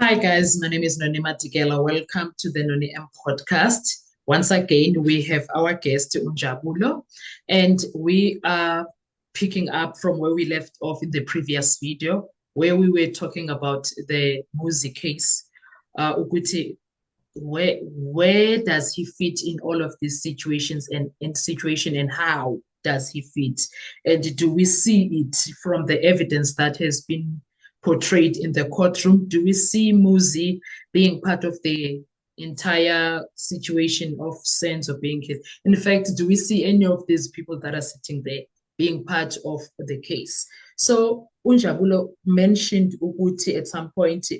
Hi guys, my name is Noni Matikela. Welcome to the Noni M podcast. Once again, we have our guest Unjabulo, and we are picking up from where we left off in the previous video, where we were talking about the Muzi case. Ukuthi, where does he fit in all of these situations and how does he fit? And do we see it from the evidence that has been portrayed in the courtroom? Do we see Muzi being part of the entire situation of sense of being killed? In fact, do we see any of these people that are sitting there being part of the case? So Unjabulo mentioned ukuthi at some point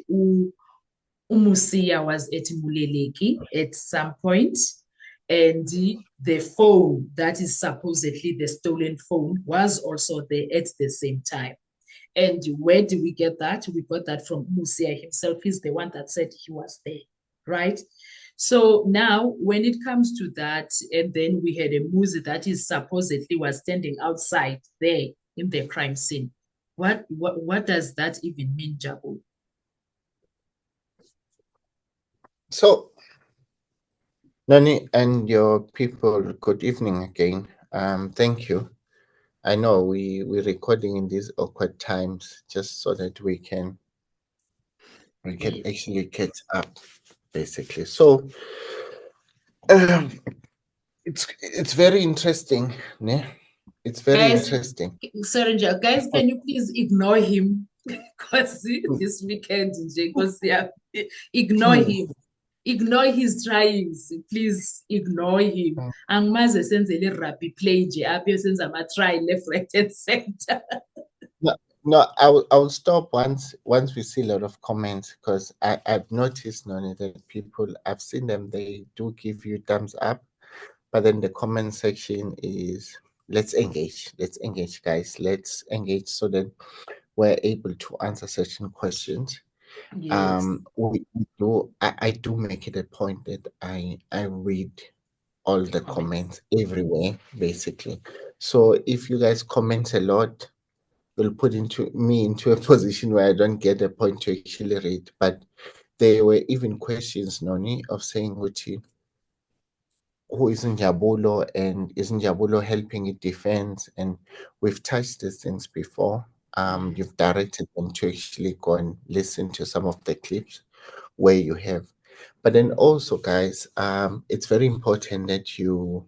Umusia was at Muleleki at some point, and the phone that is supposedly the stolen phone was also there at the same time. And where do we get that? We got that from Musia himself. He's the one that said he was there, right? So now, when it comes to that, and then we had a Muzi that is supposedly was standing outside there in the crime scene. What does that even mean, Jabu? So, Noni and your people, good evening again. Thank you. I know we're recording in these awkward times just so that we can actually catch up, basically. So it's very interesting, ne? It's very interesting. Sorry, guys, can you please ignore him? Because this weekend, ignore him. Ignore his tryings. Please ignore him. Angmaze senzele rugby play nje apha senza ama-try left, right, and center. No, I'll stop once we see a lot of comments, because I've noticed, Noni, that people, I've seen them, they do give you thumbs up, but then the comment section is let's engage, guys, let's engage so that we're able to answer certain questions. Yes. I do make it a point that I read all the comments everywhere, basically. So if you guys comment a lot, will put me into a position where I don't get a point to actually read. But there were even questions, Noni, of saying who is Njabulo, and is Njabulo helping it defend? And we've touched these things before. You've directed them to actually go and listen to some of the clips where you have. But then also, guys, it's very important that you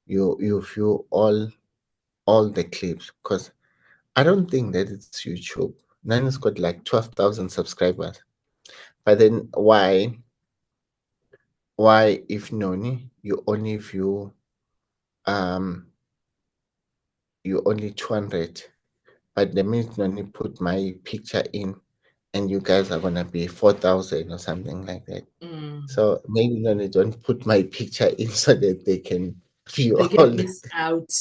view all the clips, because I don't think that it's YouTube. Nana's got like 12,000 subscribers. But then why if Noni, you only view you only 200, but the minute Noni put my picture in, and you guys are gonna be 4,000 or something like that. So maybe Noni don't put my picture in so that they can view they all can miss out.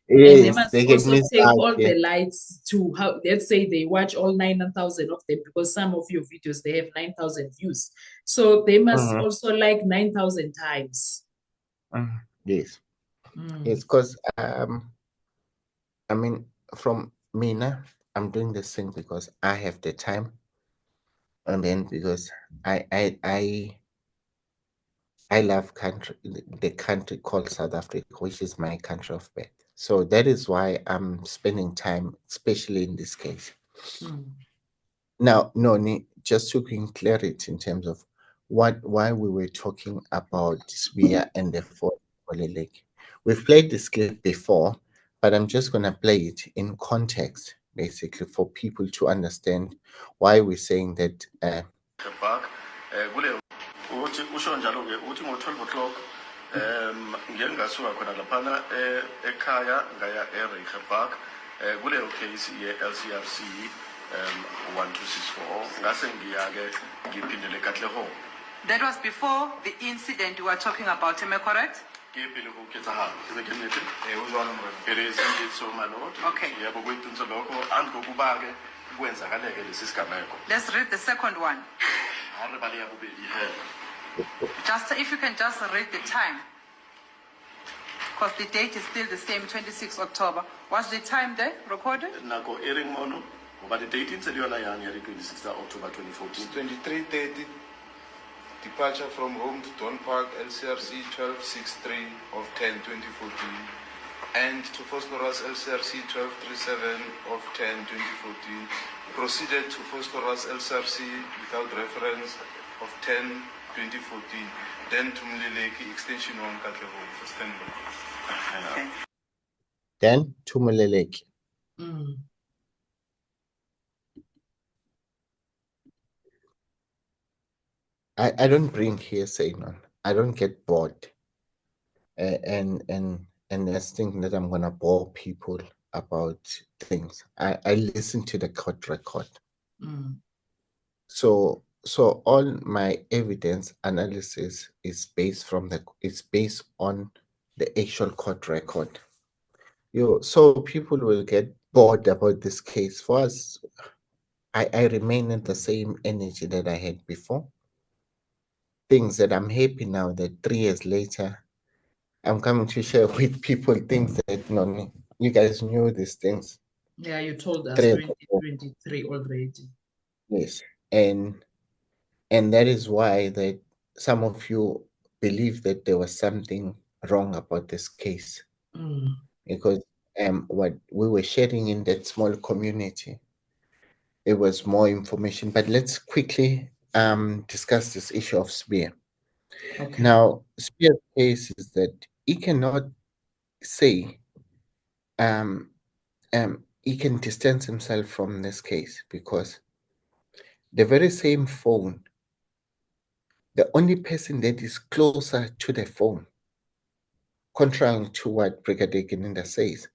Yes, and they must they also can miss take out, all the lights to how, let's say they watch all 9,000 of them, because some of your videos they have 9,000 views, so they must also like 9,000 times. Yes. Yes, because I mean, from Mina, I'm doing this thing because I have the time, and then because I love the country called South Africa, which is my country of birth. So that is why I'm spending time, especially in this case. Now, Noni, just to bring clarity in terms of why we were talking about Sibiya and the Fort Lake. We've played this clip before, but I'm just going to play it in context, basically, for people to understand why we're saying that. Usho njalo ke uthi ngo-12 o'clock ngeke ngasuka khona laphana ekhaya ngaya eReigerpark kuleyo case ye-LCRC 1264 ngase ngiya-ke ngiphindele Katlehong. That was before the incident you were talking about, am I correct? It is indeed so, my lord. Okay. Let's read the second one. Just if you can just read the time, because the date is still the same, 26 October. Was the time there recorded? Nako ering mono But the date in yona yang ya 26 October 2014. 23:30, departure from home to Don Park, LCRC 1263 of 10/2014, and to Phosphorus LCRC 1237 of 10/2014, proceeded to Phosphorus LCRC without reference of 10/2014, then to Mleleki Extension 1 Katlego for standby. Okay. Then to Muleleki. Mm. I don't bring hearsay on. I don't get bored. And this thing that I'm gonna bore people about things. I listen to the court record. Mm. So all my evidence analysis is based on the actual court record. So people will get bored about this case. For us, I remain in the same energy that I had before. Things that I'm happy now that 3 years later, I'm coming to share with people things that no, you guys knew these things. Yeah, you told us 3 years ago. 2023 already. Yes, and that is why that some of you believe that there was something wrong about this case, Mm. because what we were sharing in that small community, it was more information. But let's quickly discuss this issue of Spear. Okay. Now, Spear's case is that he cannot say he can distance himself from this case because the very same phone, the only person that is closer to the phone, contrary to what Brigadier Geninda says,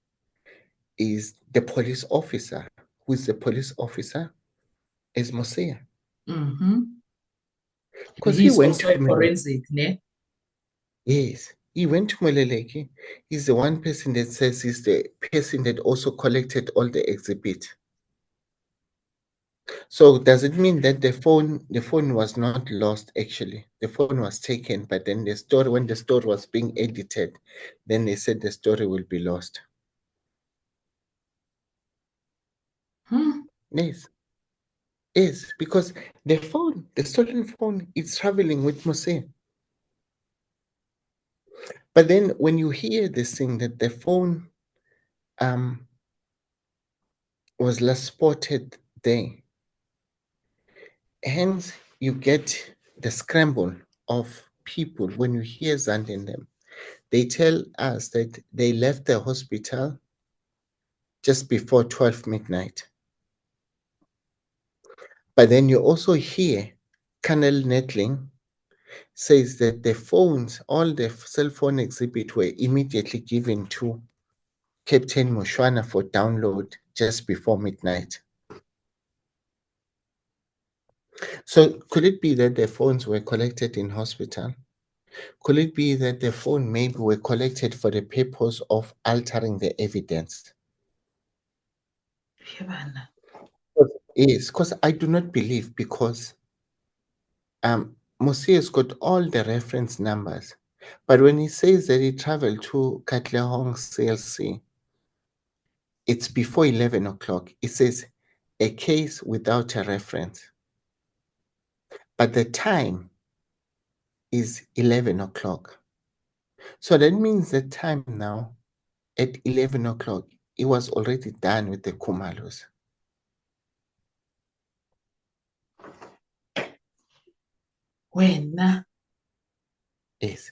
is the police officer. Who is the police officer? Is Mosiah. Mm-hmm. Because he He's went also to a forensic, ne? Yes, he went to Moleleki. He's the one person that says he's the person that also collected all the exhibit. So does it mean that the phone was not lost actually? The phone was taken, but then when the story was being edited, then they said the story will be lost. Yes. Yes, because the stolen phone, is traveling with Mose. But then when you hear this thing that the phone was last spotted there, hence you get the scramble of people when you hear Zand in them. They tell us that they left the hospital just before 12 midnight. But then you also hear Colonel Netling says that the phones, all the cell phone exhibit were immediately given to Captain Mushwana for download just before midnight. So could it be that the phones were collected in hospital? Could it be that the phone maybe were collected for the purpose of altering the evidence? Yes, because I do not believe, because Mosi has got all the reference numbers, but when he says that he traveled to Katlehong CLC, it's before 11 o'clock. It says a case without a reference, but the time is 11 o'clock. So that means the time now at 11 o'clock, it was already done with the Kumalos. When? Yes.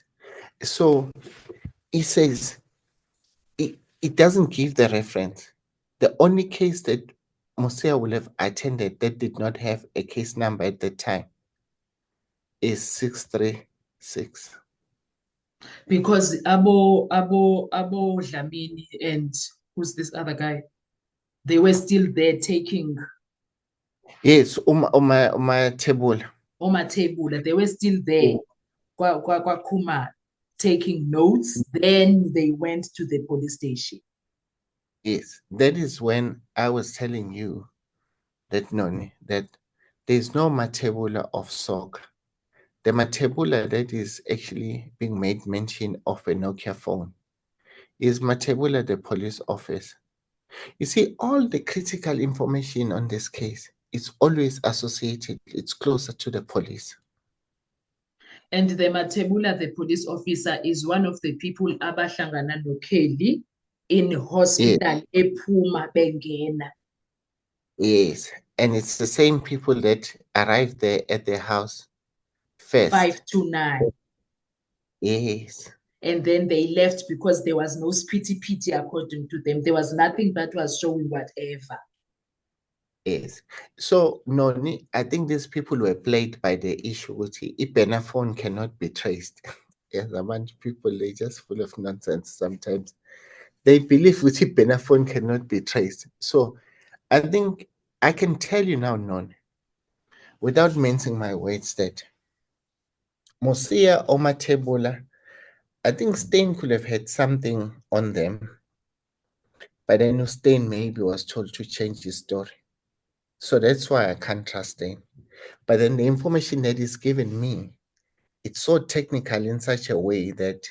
So he says it doesn't give the reference. The only case that Mosia will have attended that did not have a case number at the time is 636. Because Abo Dlamini and who's this other guy? They were still there taking Yes, my table. Oma table, they were still there. Kwa Kuma taking notes. Then they went to the police station. Yes, that is when I was telling you that Noni, that there's no matabula of SOC. The matabula that is actually being made mention of a Nokia phone is matabula the police office. You see, all the critical information on this case is always associated, it's closer to the police. And the Mathebula, the police officer, is one of the people abahlangana noKelly in hospital ephuma bengena. Yes, and it's the same people that arrived there at their house first. 5 to 9. Yes. And then they left because there was no spitty according to them. There was nothing that was showing whatever. Yes. So, Noni, I think these people were played by the issue which if phone cannot be traced. Yes, a bunch of people, they're just full of nonsense sometimes. They believe which phone cannot be traced. So, I think I can tell you now, Noni, without mincing my words, that Mosia or Mathebula, I think Steyn could have had something on them, but I know Steyn maybe was told to change his story. So that's why I can't trust Steyn. But then the information that is given me, it's so technical in such a way that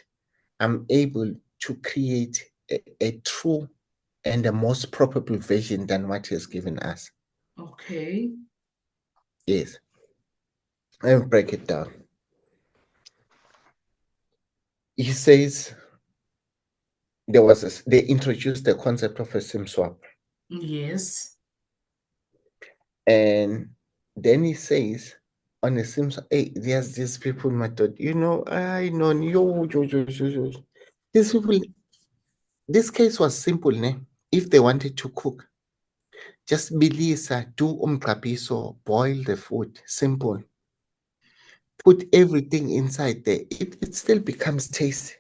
I'm able to create a true and a most probable version than what he has given us. Okay. Yes. Let me break it down. He says they introduced the concept of a SIM swap. Yes. And then he says on a SIM swap, hey, there's these people, my daughter, you know, I know these people. This case was simple, ne? If they wanted to cook, just bilisa, do umqapiso, boil the food, simple. Put everything inside there. It still becomes tasty.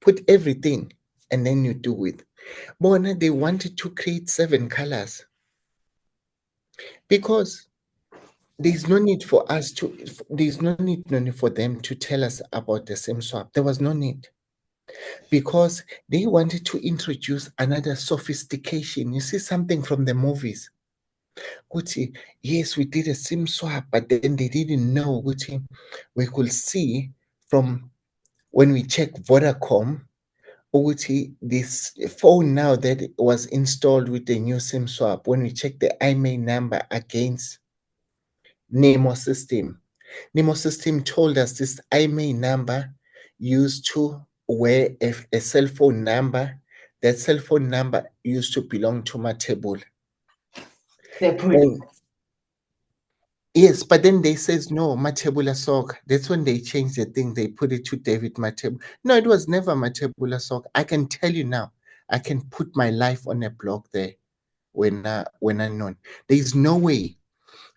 Put everything and then you do it. Bona, they wanted to create 7 colors because there's no need for us to, there's no need for them to tell us about the SIM swap. There was no need because they wanted to introduce another sophistication. You see something from the movies. Gucci, yes, we did a SIM swap, but then they didn't know, Gucci, we could see from when we check Vodacom, Gucci, this phone now that was installed with the new SIM swap, when we check the IMEI number against Nemo system, Nemo system told us this IMEI number used to where a cell phone number, that cell phone number used to belong to Mathebula. Yes, but then they says no, Mathebula Sock. That's when they changed the thing. They put it to David Mathebula. No, it was never Mathebula Sock. I can tell you now. I can put my life on a block there when I'm known. There is no way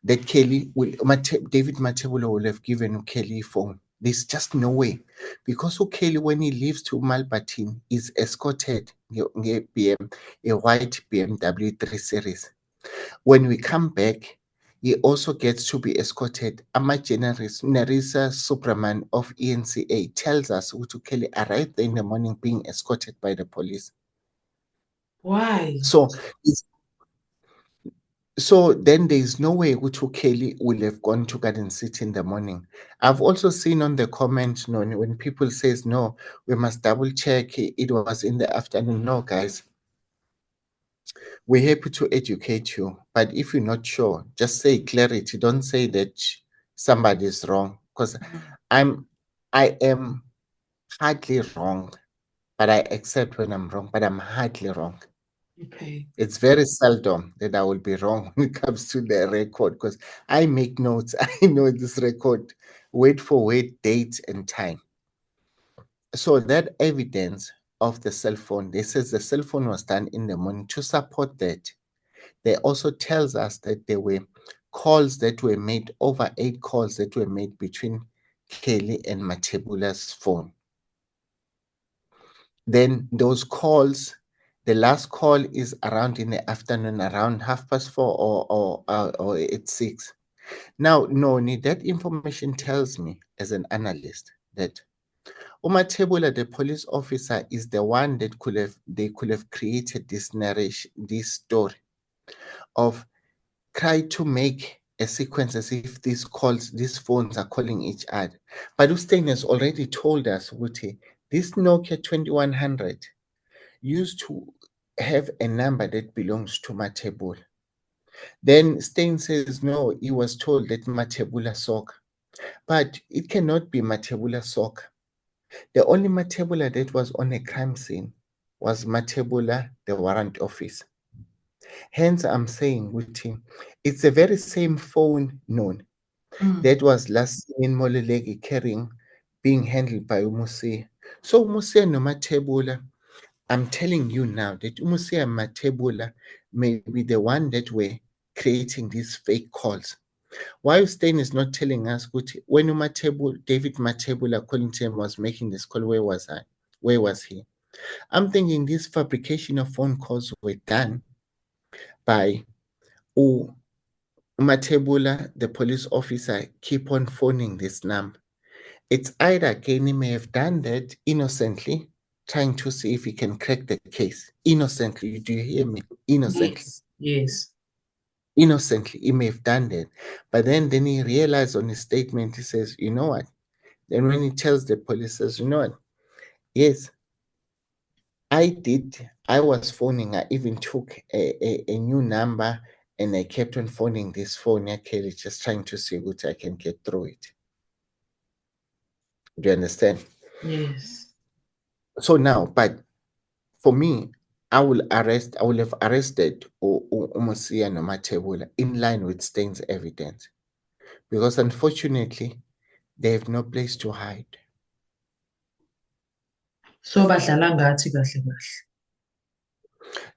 that David Mathebula will have given Kelly a phone. There's just no way. Because Kelly, when he leaves to Malbatin, is escorted a white BMW 3 Series. When we come back, he also gets to be escorted. Ama Generis, Narisa Subraman of ENCA tells us Utu Kelly arrived there in the morning being escorted by the police. Why? So then there is no way Utu Kelly will have gone to Garden City in the morning. I've also seen on the comment when people says no, we must double check it was in the afternoon. No, guys. We're happy to educate you, but if you're not sure, just say clarity. Don't say that somebody is wrong, because I am hardly wrong, but I accept when I'm wrong, but I'm hardly wrong. Okay. It's very seldom that I will be wrong when it comes to the record, because I make notes. I know this record, word for word, date and time. So that evidence of the cell phone, they says the cell phone was done in the morning. To support that, they also tells us that there were calls that were made, over 8 calls that were made between Kelly and Mathebula's phone. Then those calls, the last call is around in the afternoon, around 4:30 or at 6. Now, Noni, that information tells me as an analyst that Mathebula, the police officer, is the one that they could have created this narration, this story of try to make a sequence as if these phones are calling each other. But Ustein has already told us, Wuti, this Nokia 2100 used to have a number that belongs to Mathebula. Then Steyn says, no, he was told that Mathebula Soka. But it cannot be Mathebula Soka. The only Mathebula that was on a crime scene was Mathebula, the warrant officer. Hence, I'm saying with him, it's the very same phone known that was last seen in Mololeki carrying, being handled by Umusia. So Umusia no Mathebula, I'm telling you now that Umusia and Mathebula may be the one that were creating these fake calls. Why Steyn is not telling us when David Mathebula, according to him, was making this call, where was I? Where was he? I'm thinking this fabrication of phone calls were done by Mathebula, the police officer, keep on phoning this number. It's either again he may have done that innocently, trying to see if he can crack the case. Innocently, do you hear me? Innocently. Yes. Innocently, he may have done that. But then he realized on his statement, he says, you know what? Then when he tells the police, says, you know what? Yes, I did. I was phoning. I even took a new number and I kept on phoning this phone actually just trying to see what I can get through it. Do you understand? Yes. So now, but for me, I will have arrested Umusia no Mathebula in line with Steyn's evidence. Because unfortunately, they have no place to hide. So badlala ngathi kahle kahle.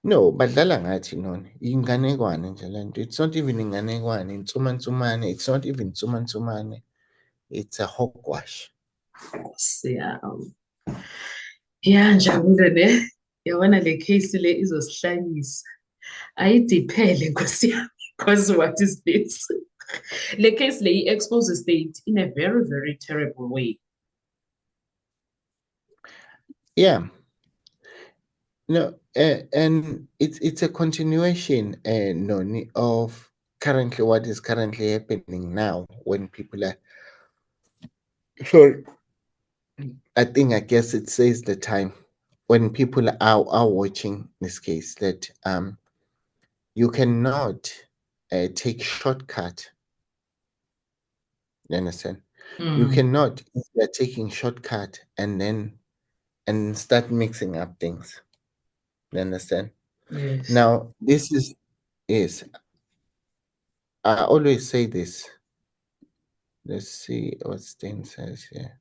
No, badlala ngathi nona inganekwane nje lento. It's not even inganekwane, insumansumane. It's not even insumansumane. It's a hogwash. Yeah, Njabule ne. Yabona le case le izosihlanyisa. Ayidiphele Nkosi yami. Because what is this? Le case le exposes state in a very, very terrible way. Yeah. No, and it's a continuation, Noni, of currently what is currently happening now when people are. Sorry, I guess it says the time when people are watching this case that you cannot take shortcut. You understand? You cannot, if you're taking shortcut and start mixing up things. You understand? Yes. Now, this is I always say this. Let's see what Steyn says here.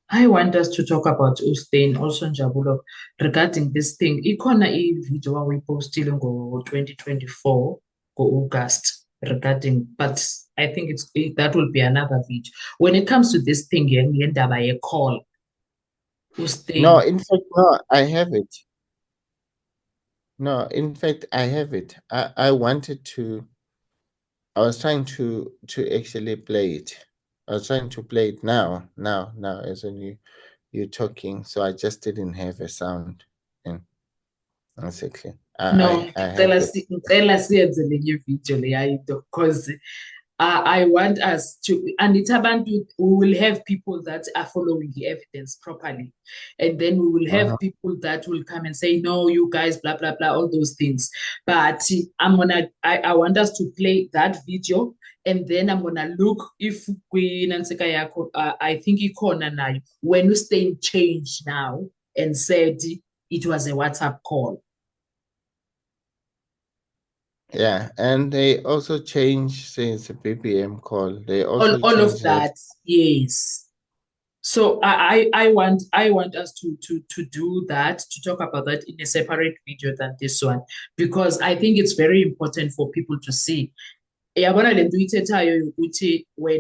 I want us to talk about Steyn, also Njabulo, regarding this thing. Ikhona i-video we posted in 2024, August, regarding, but I think that will be another video. When it comes to this thing, yendaba ye call. No, in fact, no, I have it. No, in fact, I have it. I wanted to. I was trying to actually play it. I was trying to play it now, as when you're talking. So I just didn't have a sound. And basically, No, I have it. because I want us to, and we will have people that are following the evidence properly. And then we will have people that will come and say, no, you guys, blah, blah, blah, all those things. But I want us to play that video. And then I'm going to look if I think ikhona nayo, when you stay changed now and said it was a WhatsApp call. Yeah, and they also changed since a BBM call. They also all of that, yes. So I want us to do that, to talk about that in a separate video than this one, because I think it's very important for people to see. When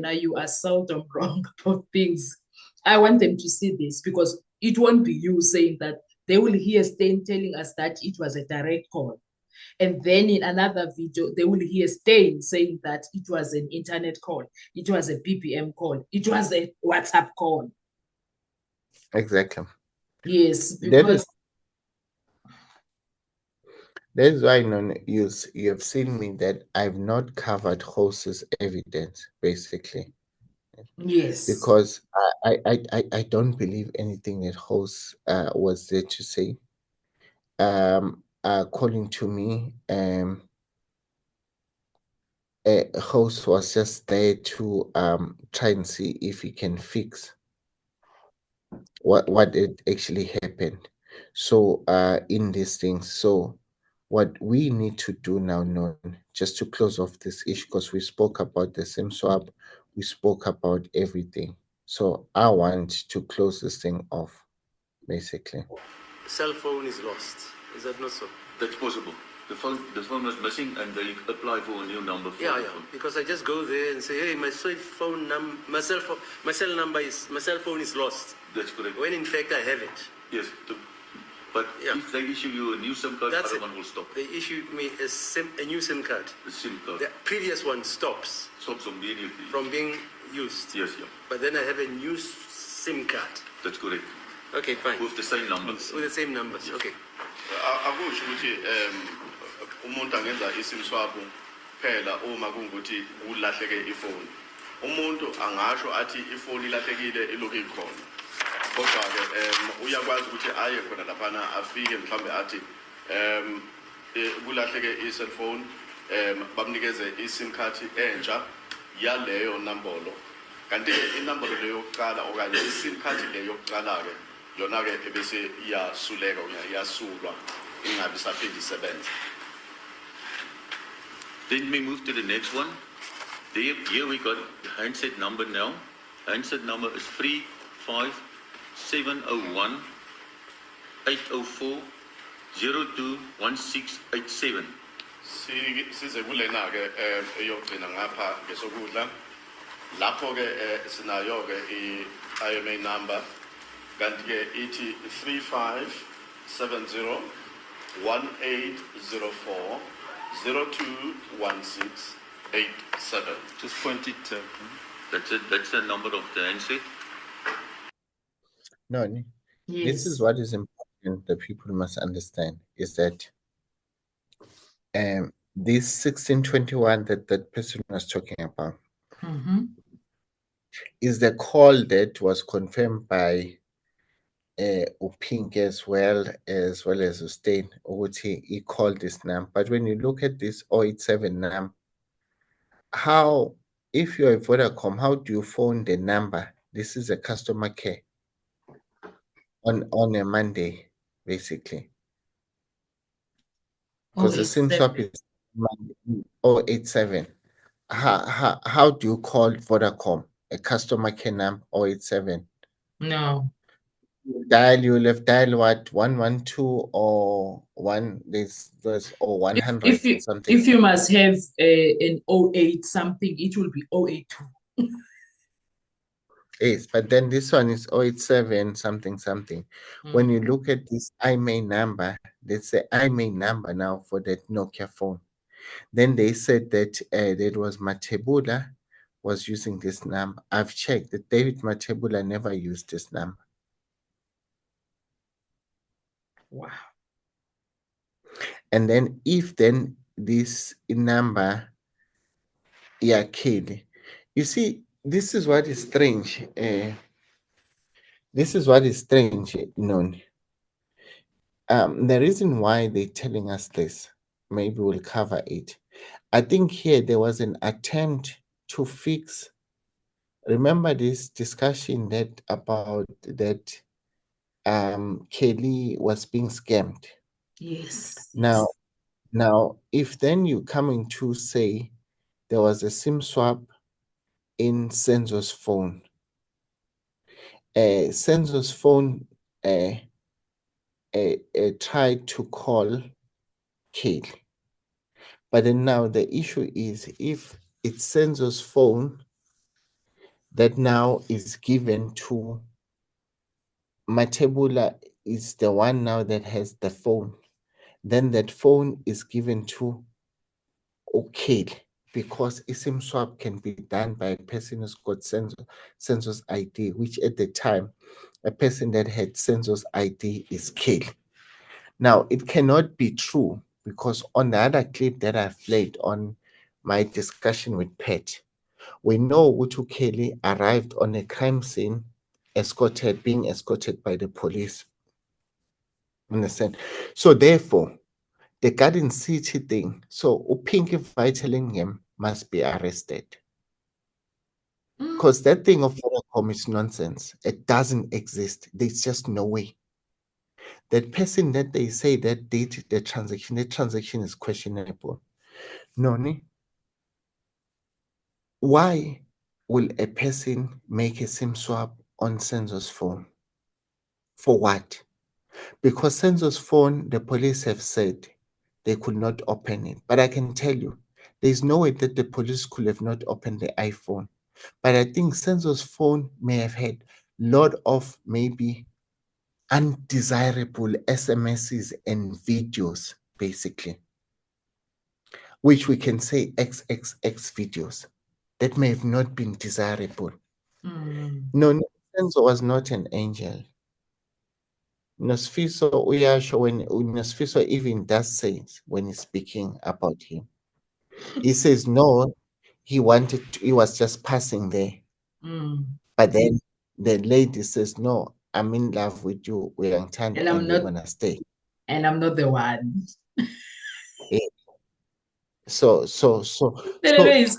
you are seldom wrong about things, I want them to see this, because it won't be you saying that. They will hear Steyn telling us that it was a direct call. And then in another video, they will hear Steyn saying that it was an internet call, it was a BBM call, it was a WhatsApp call. Exactly. Yes, because that's why you have seen me that I've not covered Jose's evidence, basically. Yes. Because I don't believe anything that Jose was there to say. calling to me. A host was just there to try and see if he can fix what it actually happened. So in these things, so what we need to do now, just to close off this issue, because we spoke about the SIM swap, we spoke about everything. So I want to close this thing off, basically. Cell phone is lost. Is that not so? That's possible. The phone was missing, and they apply for a new number. For Yeah. Because I just go there and say, hey, my cell phone is lost. That's correct. When in fact I have it. Yes, but if they issue you a new SIM card, That's other it. one will stop. They issue me a new SIM card. The SIM card The previous one stops stops immediately. from being used. Yes, yeah, But then I have a new SIM card. that's correct. Okay, fine. With the same numbers. With the same numbers. Okay. akusho ukuthi umuntu angenza isim swap phela uma kungukuthi ulahleke ifoni. Umuntu angasho athi ifoni ilahlekile ilokhu ikhona. Kodwa ke uyakwazi ukuthi aye khona laphana afike mhlambe athi kulahleke i-cellphone bamnikeze i-SIM card entsha yaleyo nambolo. Kanti inombolo leyo yokuqala okanye i-SIM card leyo yokuqala ke yona ke ebese iyasuleka iyasulwa ingabe isaphinde isebenze. Then we move to the next one. Here we got the handset number now. Handset number is 35701 804 021687. Size kulena ke eyogcina ngapha ngesokudla. Lapho ke sinayo ke i-IMA number kanti ke ithi 3570 1804 021687. Just point it. That's it. That's the number of the handset. No, this is what is important that people must understand is that this 1621 that person was talking about is the call that was confirmed by Upink as well as Ustain. He called this number. But when you look at this 087 number, how, if you're a Vodacom, how do you phone the number? This is a customer care on a Monday, basically. Because the SIM swap is 087. How do you call Vodacom? A customer care number 087? No. You'll have dial what 112 or 100 something. If you must have an 08 something, it will be 082. Yes, but then this one is 087 something. When you look at this IMEI number, that's the IMEI number now for that Nokia phone. Then they said that that was Matebula was using this number. I've checked that David Matebula never used this number. Wow. And then if then this number, kid, you see, this is what is strange. This is what is strange, Noni. The reason why they're telling us this, maybe we'll cover it. I think here there was an attempt to fix. Remember this discussion that about that Kelly was being scammed. Yes. Now, if then you coming to say there was a SIM swap in Senzo's phone, Senzo's phone tried to call Kelly, but then now the issue is if it's Senzo's phone that now is given to Matebula is the one now that has the phone, then that phone is given to Okeli because SIM swap can be done by a person who's got Senzo's ID, which at the time, a person that had Senzo's ID is Kelly. Now, it cannot be true because on the other clip that I've played on my discussion with Pat, we know Utu Kelly arrived on a crime scene being escorted by the police. Understand? So therefore, the Garden City thing, so Pinky Vitalingham must be arrested. Because that thing of Vodacom is nonsense. It doesn't exist. There's just no way. That person that they say that did the transaction is questionable. Noni, why will a person make a SIM swap on Senzo's phone? For what? Because Senzo's phone, the police have said they could not open it. But I can tell you, there's no way that the police could have not opened the iPhone. But I think Senzo's phone may have had lot of maybe undesirable SMSs and videos, basically, which we can say XXX videos that may have not been desirable. No, Senzo was not an angel. Nosfiso Uyasho, when Nosfiso even does say when he's speaking about him, he says no, he was just passing there. But then the lady says, no, I'm in love with you, and we're gonna stay. And I'm not the one. So He's